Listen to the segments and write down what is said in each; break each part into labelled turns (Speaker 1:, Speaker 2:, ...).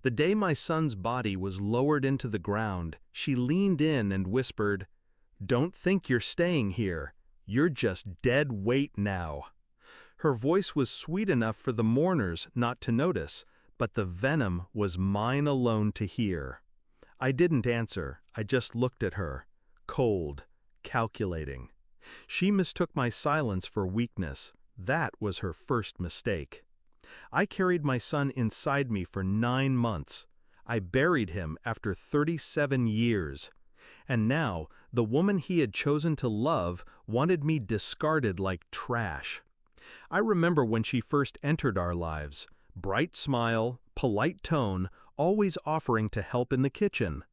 Speaker 1: The day my son's body was lowered into the ground, she leaned in and whispered, "Don't think you're staying here. You're just dead weight now." Her voice was sweet enough for the mourners not to notice, but the venom was mine alone to hear. I didn't answer, I just looked at her, cold, calculating. She mistook my silence for weakness. That was her first mistake. I carried my son inside me for 9 months. I buried him after 37 years. And now, the woman he had chosen to love wanted me discarded like trash. I remember when she first entered our lives. Bright smile, polite tone, always offering to help in the kitchen.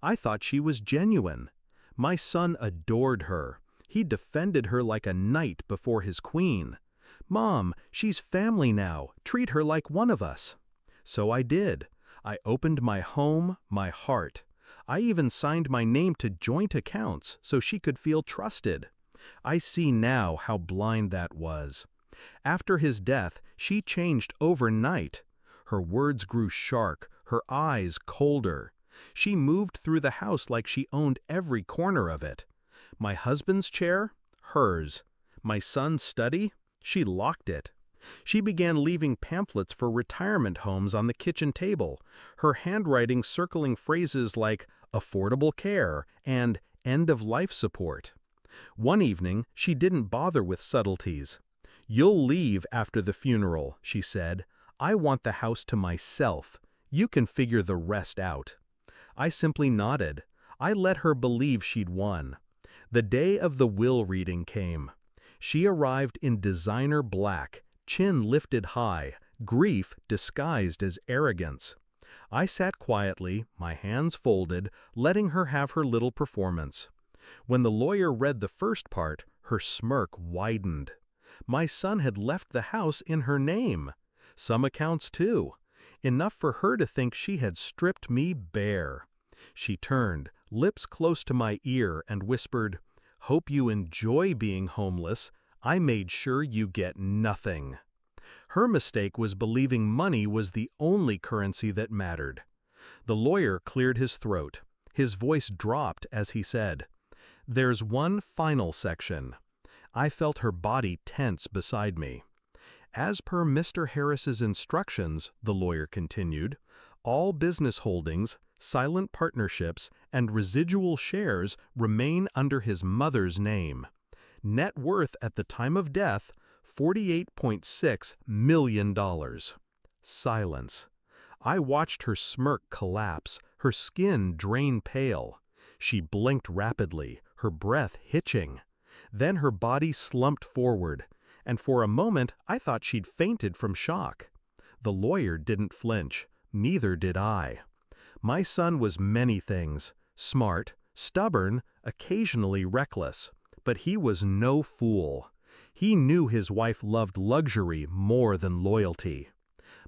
Speaker 1: I thought she was genuine. My son adored her. He defended her like a knight before his queen. "Mom, she's family now. Treat her like one of us." So I did. I opened my home, my heart. I even signed my name to joint accounts so she could feel trusted. I see now how blind that was. After his death, she changed overnight. Her words grew sharp, her eyes colder. She moved through the house like she owned every corner of it. My husband's chair? Hers. My son's study? She locked it. She began leaving pamphlets for retirement homes on the kitchen table, her handwriting circling phrases like affordable care and end-of-life support. One evening, she didn't bother with subtleties. "You'll leave after the funeral," she said. "I want the house to myself. You can figure the rest out." I simply nodded. I let her believe she'd won. The day of the will reading came. She arrived in designer black, chin lifted high, grief disguised as arrogance. I sat quietly, my hands folded, letting her have her little performance. When the lawyer read the first part, her smirk widened. My son had left the house in her name. Some accounts too. Enough for her to think she had stripped me bare. She turned, lips close to my ear, and whispered, "Hope you enjoy being homeless. I made sure you get nothing." Her mistake was believing money was the only currency that mattered. The lawyer cleared his throat. His voice dropped as he said, "There's one final section." I felt her body tense beside me. "As per Mr. Harris's instructions," the lawyer continued, "all business holdings, silent partnerships, and residual shares remain under his mother's name. Net worth at the time of death, $48.6 million. Silence. I watched her smirk collapse, her skin drain pale. She blinked rapidly, her breath hitching. Then her body slumped forward, and for a moment I thought she'd fainted from shock. The lawyer didn't flinch, neither did I. My son was many things, smart, stubborn, occasionally reckless, but he was no fool. He knew his wife loved luxury more than loyalty.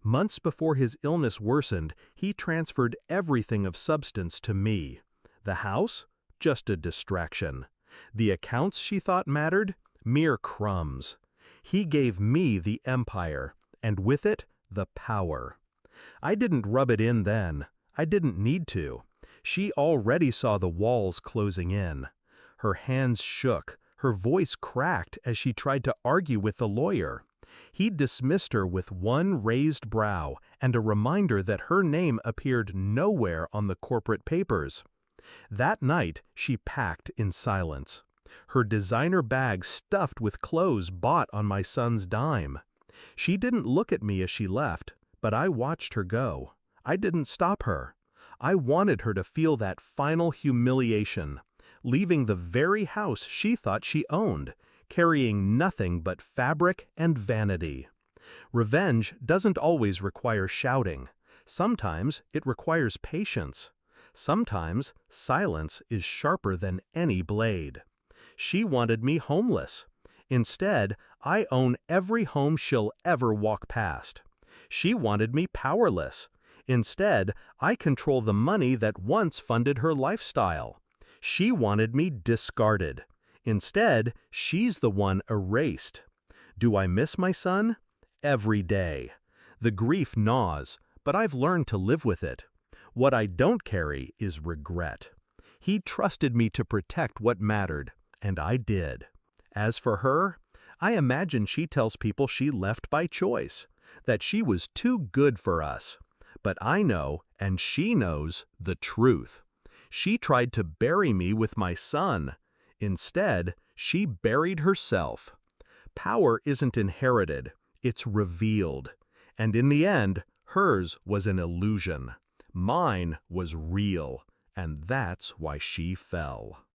Speaker 1: Months before his illness worsened, he transferred everything of substance to me. The house? Just a distraction. The accounts she thought mattered? Mere crumbs. He gave me the empire, and with it, the power. I didn't rub it in then. I didn't need to. She already saw the walls closing in. Her hands shook, her voice cracked as she tried to argue with the lawyer. He dismissed her with one raised brow and a reminder that her name appeared nowhere on the corporate papers. That night, she packed in silence. Her designer bag stuffed with clothes bought on my son's dime. She didn't look at me as she left, but I watched her go. I didn't stop her. I wanted her to feel that final humiliation, leaving the very house she thought she owned, carrying nothing but fabric and vanity. Revenge doesn't always require shouting. Sometimes it requires patience. Sometimes silence is sharper than any blade. She wanted me homeless. Instead, I own every home she'll ever walk past. She wanted me powerless. Instead, I control the money that once funded her lifestyle. She wanted me discarded. Instead, she's the one erased. Do I miss my son? Every day. The grief gnaws, but I've learned to live with it. What I don't carry is regret. He trusted me to protect what mattered, and I did. As for her, I imagine she tells people she left by choice, that she was too good for us. But I know, and she knows, the truth. She tried to bury me with my son. Instead, she buried herself. Power isn't inherited, it's revealed. And in the end, hers was an illusion. Mine was real, and that's why she fell.